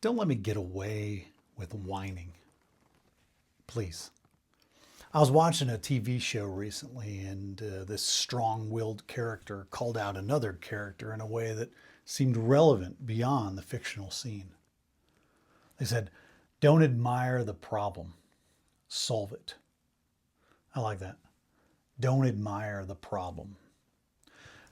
Don't let me get away with whining, please. I was watching a TV show recently, and this strong willed character called out another character in a way that seemed relevant beyond the fictional scene. They said, "Don't admire the problem, solve it." I like that. Don't admire the problem.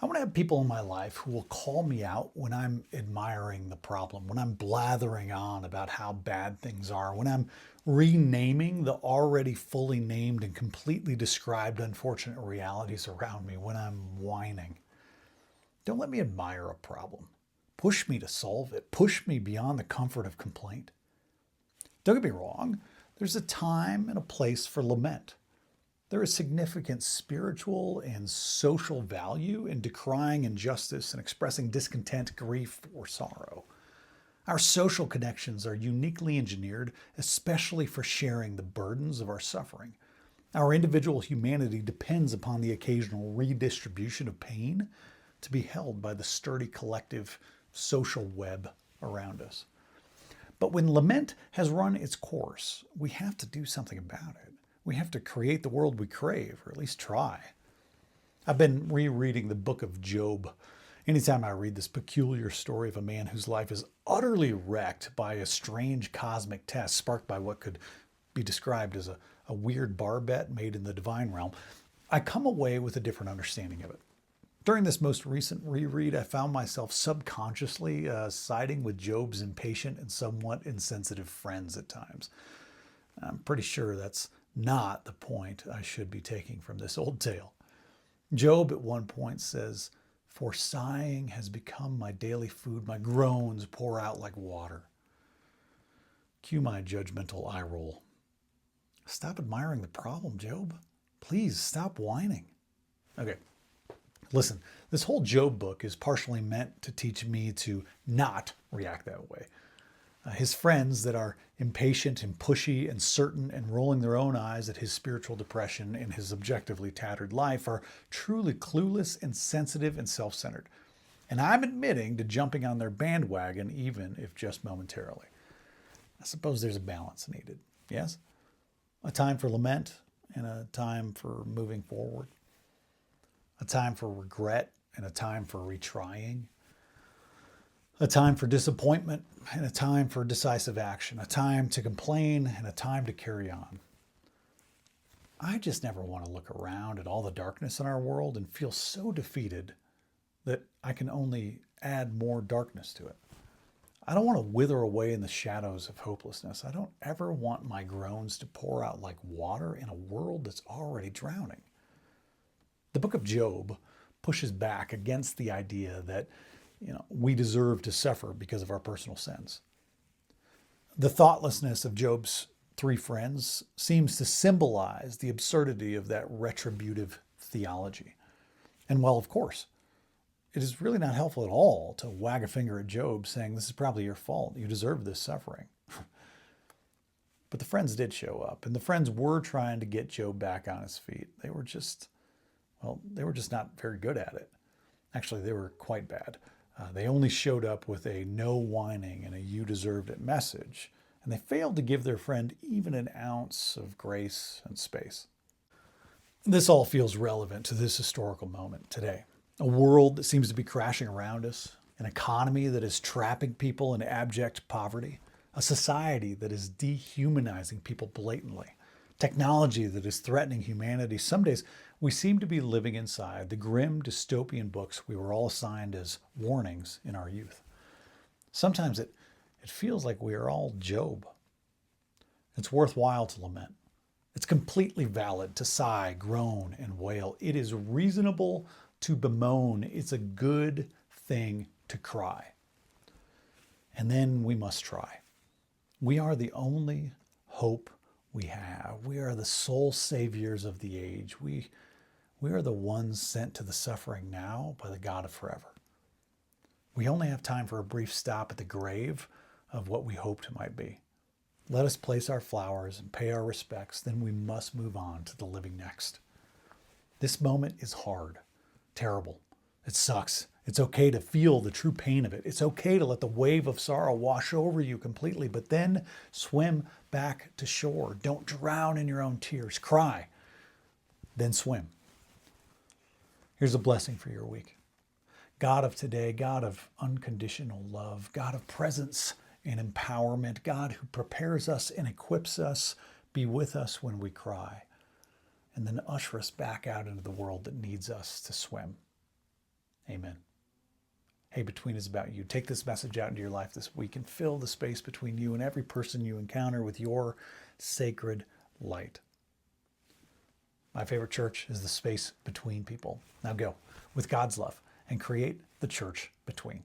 I want to have people in my life who will call me out when I'm admiring the problem, when I'm blathering on about how bad things are, when I'm renaming the already fully named and completely described unfortunate realities around me, when I'm whining. Don't let me admire a problem. Push me to solve it. Push me beyond the comfort of complaint. Don't get me wrong, there's a time and a place for lament. There is significant spiritual and social value in decrying injustice and expressing discontent, grief, or sorrow. Our social connections are uniquely engineered, especially for sharing the burdens of our suffering. Our individual humanity depends upon the occasional redistribution of pain to be held by the sturdy collective social web around us. But when lament has run its course, we have to do something about it. We have to create the world we crave, or at least try. I've been rereading the book of Job. Anytime I read this peculiar story of a man whose life is utterly wrecked by a strange cosmic test sparked by what could be described as a weird bar bet made in the divine realm, I come away with a different understanding of it. During this most recent reread, I found myself subconsciously siding with Job's impatient and somewhat insensitive friends at times. I'm pretty sure that's not the point I should be taking from this old tale. Job at one point says, "For sighing has become my daily food, my groans pour out like water." Cue my judgmental eye roll. Stop admiring the problem, Job. Please stop whining. Okay, listen, this whole Job book is partially meant to teach me to not react that way. His friends that are impatient and pushy and certain and rolling their own eyes at his spiritual depression and his objectively tattered life are truly clueless, insensitive, and self-centered. And I'm admitting to jumping on their bandwagon, even if just momentarily. I suppose there's a balance needed, yes? A time for lament and a time for moving forward. A time for regret and a time for retrying. A time for disappointment and a time for decisive action. A time to complain and a time to carry on. I just never want to look around at all the darkness in our world and feel so defeated that I can only add more darkness to it. I don't want to wither away in the shadows of hopelessness. I don't ever want my groans to pour out like water in a world that's already drowning. The book of Job pushes back against the idea that we deserve to suffer because of our personal sins. The thoughtlessness of Job's three friends seems to symbolize the absurdity of that retributive theology. And while, of course, it is really not helpful at all to wag a finger at Job saying, "This is probably your fault. You deserve this suffering." But the friends did show up, and the friends were trying to get Job back on his feet. They were just not very good at it. Actually, they were quite bad. They only showed up with a "no whining" and a "you deserved it" message, and they failed to give their friend even an ounce of grace and space. This all feels relevant to this historical moment today. A world that seems to be crashing around us, an economy that is trapping people in abject poverty, a society that is dehumanizing people blatantly, technology that is threatening humanity. Some days we seem to be living inside the grim dystopian books we were all assigned as warnings in our youth. Sometimes it feels like we are all Job. It's worthwhile to lament. It's completely valid to sigh, groan, and wail. It is reasonable to bemoan. It's a good thing to cry. And then we must try. We are the only hope we have. We are the sole saviors of the age. We are the ones sent to the suffering now by the God of forever. We only have time for a brief stop at the grave of what we hoped it might be. Let us place our flowers and pay our respects, then we must move on to the living next. This moment is hard, terrible. It sucks. It's okay to feel the true pain of it. It's okay to let the wave of sorrow wash over you completely, but then swim back to shore. Don't drown in your own tears. Cry, then swim. Here's a blessing for your week. God of today, God of unconditional love, God of presence and empowerment, God who prepares us and equips us, be with us when we cry, and then usher us back out into the world that needs us to swim. Amen. Hey, Between is about you. Take this message out into your life this week and fill the space between you and every person you encounter with your sacred light. My favorite church is the space between people. Now go with God's love and create the church between.